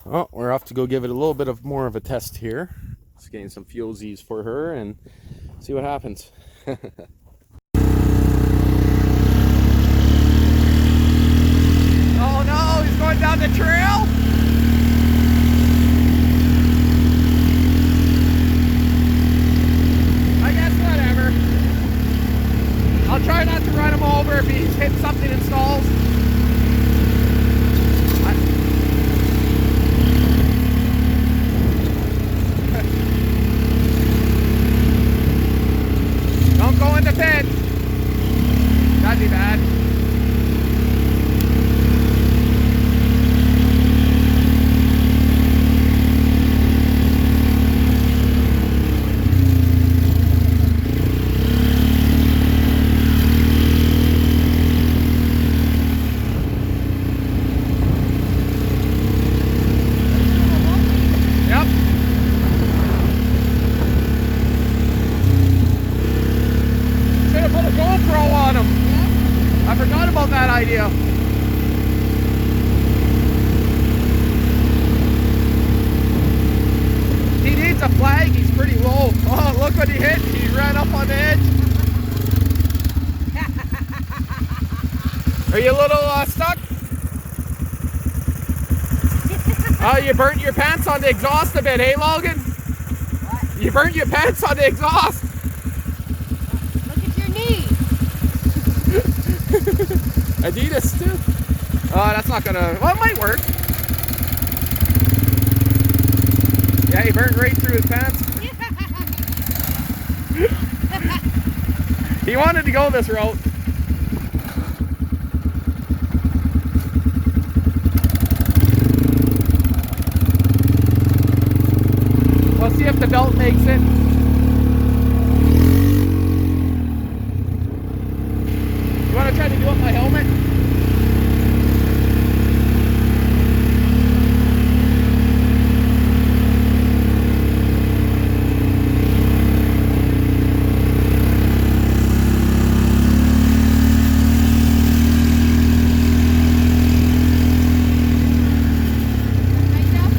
Oh, we're off to go give it a little bit of more of a test here. Just getting some fuelsies for her and see what happens. Oh no, he's going down the trail. I guess whatever. I'll try not to run him over if he's hit something in stalls. Don't go in the pit. That'd be bad. Idea. He needs a flag, he's pretty low. Oh, look what he hit. He ran up on the edge. Are you a little stuck? Oh, you burnt your pants on the exhaust a bit, hey Logan? What? You burnt your pants on the exhaust. Look at your knee. Adidas too? Oh, that's not gonna, well, it might work. Yeah, he burned right through his pants. He wanted to go this route. Let's see if the belt makes it. You want to try to do it with my helmet?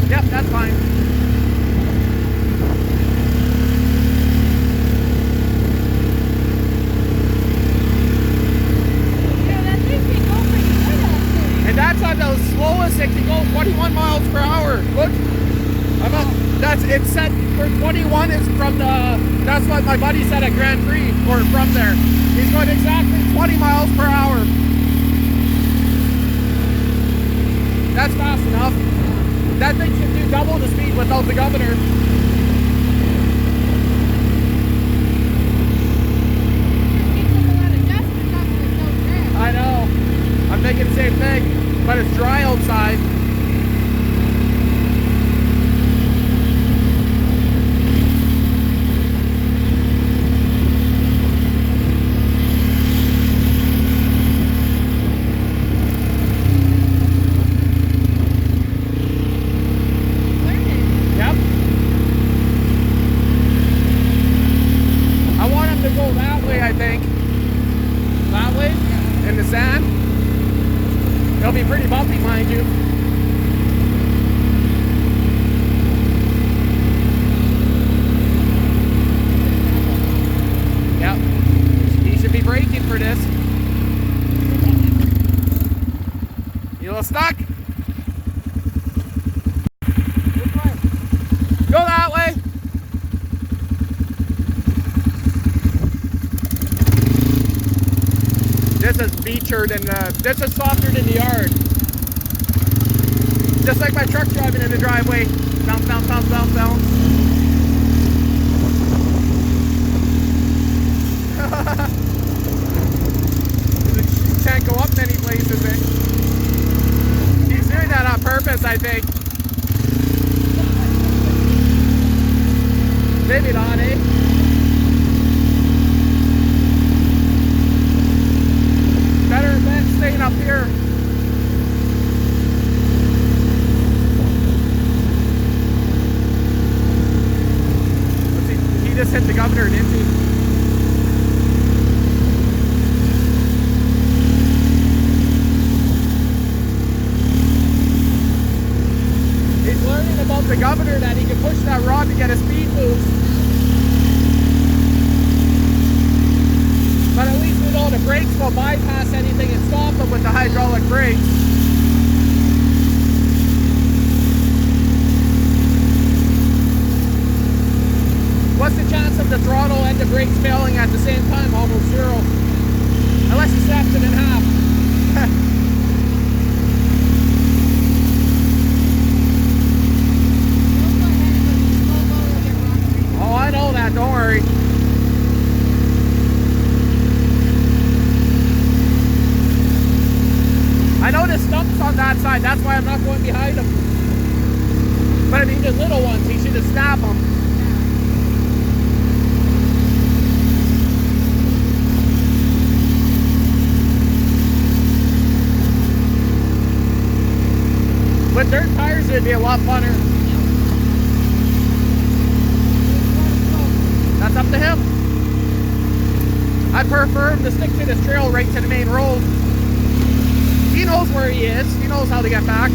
Yep, that's fine. The slowest it can go 21 miles per hour. Look, it's set for 21. Is from the, that's what my buddy said at Grand Prix, or from there. He's going exactly 20 miles per hour. That's fast enough. That thing should do double the speed without the governor. I know. I'm thinking the same thing. But it's dry outside. Yep. I want him to go that way, I think. That way? In the sand. It'll be pretty bumpy, mind you. Yep. He should be braking for this. You a little stuck? Go that way. This is beacher than this is softer than the yard. Just like my truck driving in the driveway. Bounce, bounce, bounce, bounce, bounce. Can't go up many places. He's doing that on purpose, I think. Maybe not, eh? Better than staying up here. told the governor that he could push that rod to get a speed boost. But at least we know the brakes will bypass anything and stop them with the hydraulic brakes. What's the chance of the throttle and the brakes failing at the same time? Almost zero. Unless he snaps it in half. Oh, I know that, don't worry. I know the stumps on that side, that's why I'm not going behind him. But I mean the little ones, he should have snapped them. With dirt tires, it'd be a lot funner. That's up to him. I'd prefer him to stick to this trail right to the main road. He knows where he is. He knows how to get back.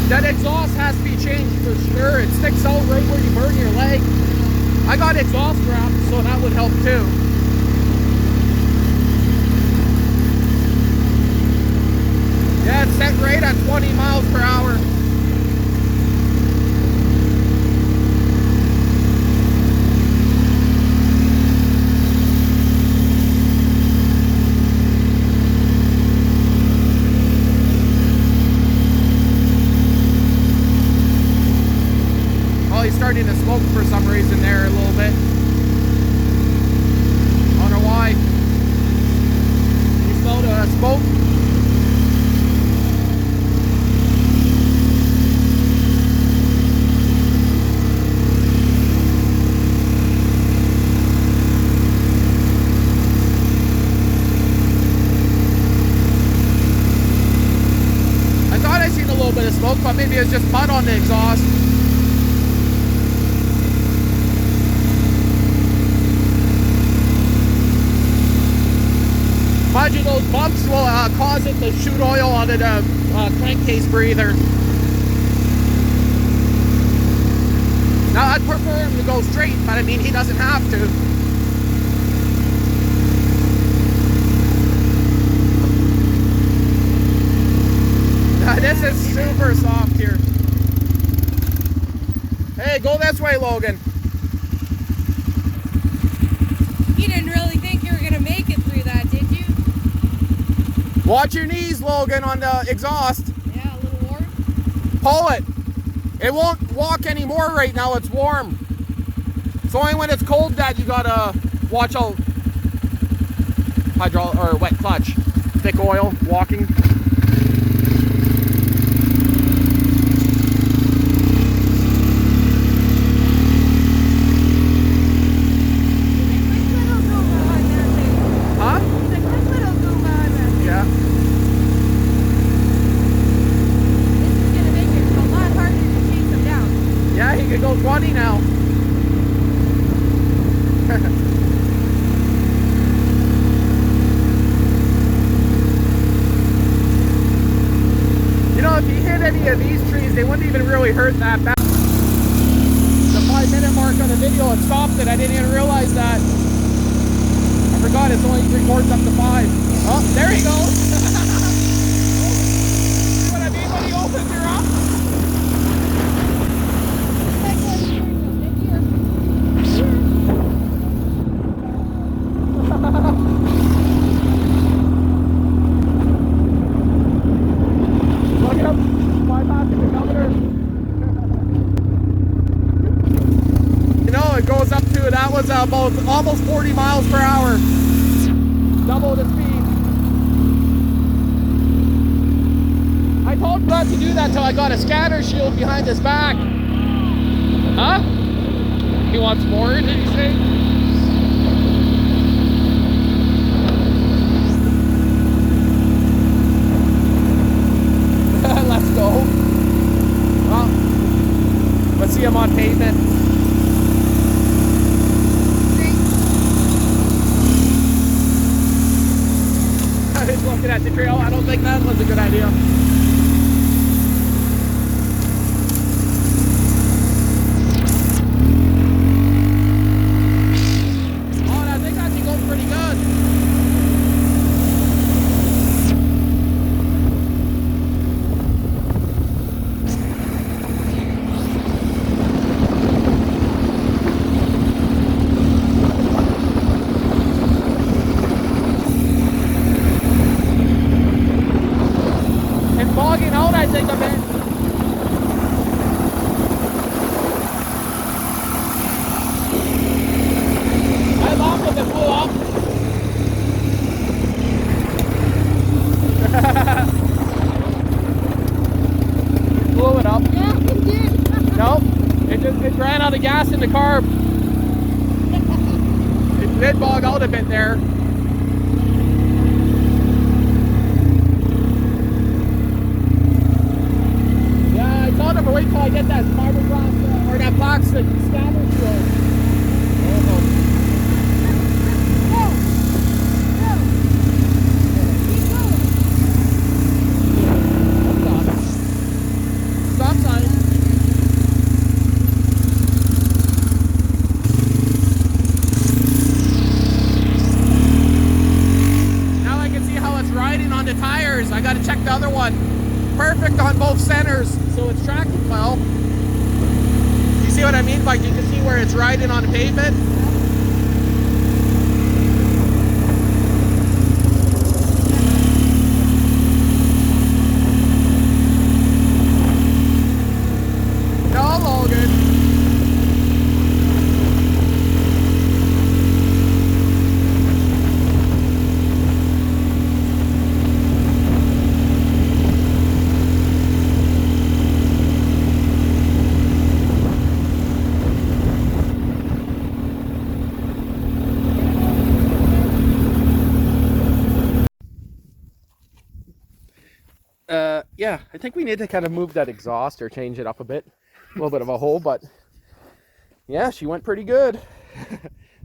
That exhaust has to be changed for sure. It sticks out right where you burn your leg. I got exhaust wrapped, so that would help too. Yeah, it's set right at 20 miles per hour. Starting to smoke for some reason there a little bit. I don't know why. You smelled smoke? I thought I seen a little bit of smoke, but maybe it's just mud on the exhaust. Mind you, those bumps will cause it to shoot oil out of the crankcase breather. Now, I'd prefer him to go straight, but I mean, he doesn't have to. This is super soft here. Hey, go this way, Logan. You didn't really think you were going to make it through that, did you? Watch your knees, Logan, on the exhaust. Yeah, a little warm. Pull it. It won't walk anymore right now. It's warm. It's only when it's cold that you gotta watch out. Hydraulic or wet clutch. Thick oil, walking. Go 20 now. You know, if you hit any of these trees, they wouldn't even really hurt that bad. The 5-minute mark on the video, it stopped it. I didn't even realize that. I forgot it's only records up to 5. Oh, there he goes. See what I mean when he opens her up? That was about almost 40 miles per hour. Double the speed. I told him not to do that till I got a scatter shield behind his back. Huh? He wants more, did he say? Let's go. Well, let's see them on pavement. I was looking at the trail. I don't think that was a good idea. Oh, I think that thing goes pretty good. And bogging out, I think, a bit. I laughed if it blew up. Blew it up. Yeah, it did. Nope. It ran out of gas in the carb. It did bog out a bit there. Yeah, I told him to wait till I get that fiberglass or that plastic scanner shield. Stop sign. Now I can see how it's riding on the tires. I gotta check the other one. Perfect on both centers, so it's tracking well. You see what I mean? Like you can see where it's riding on the pavement. No, all good. Yeah, I think we need to kind of move that exhaust or change it up a bit. A little bit of a hole, but yeah, she went pretty good.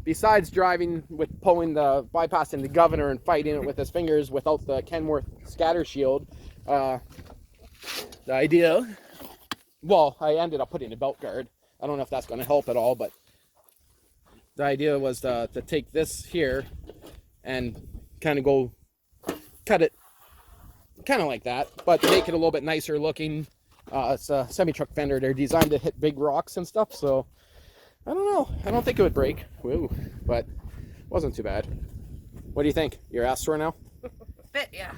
Besides driving with bypassing the governor and fighting it with his fingers without the Kenworth scatter shield, the idea, well, I ended up putting a belt guard. I don't know if that's going to help at all, but the idea was to take this here and kind of go cut it kind of like that, but to make it a little bit nicer looking. It's a semi-truck fender. They're designed to hit big rocks and stuff, so I don't know. I don't think it would break. Woo, but it wasn't too bad. What do you think? Your ass sore now? Bit, yeah.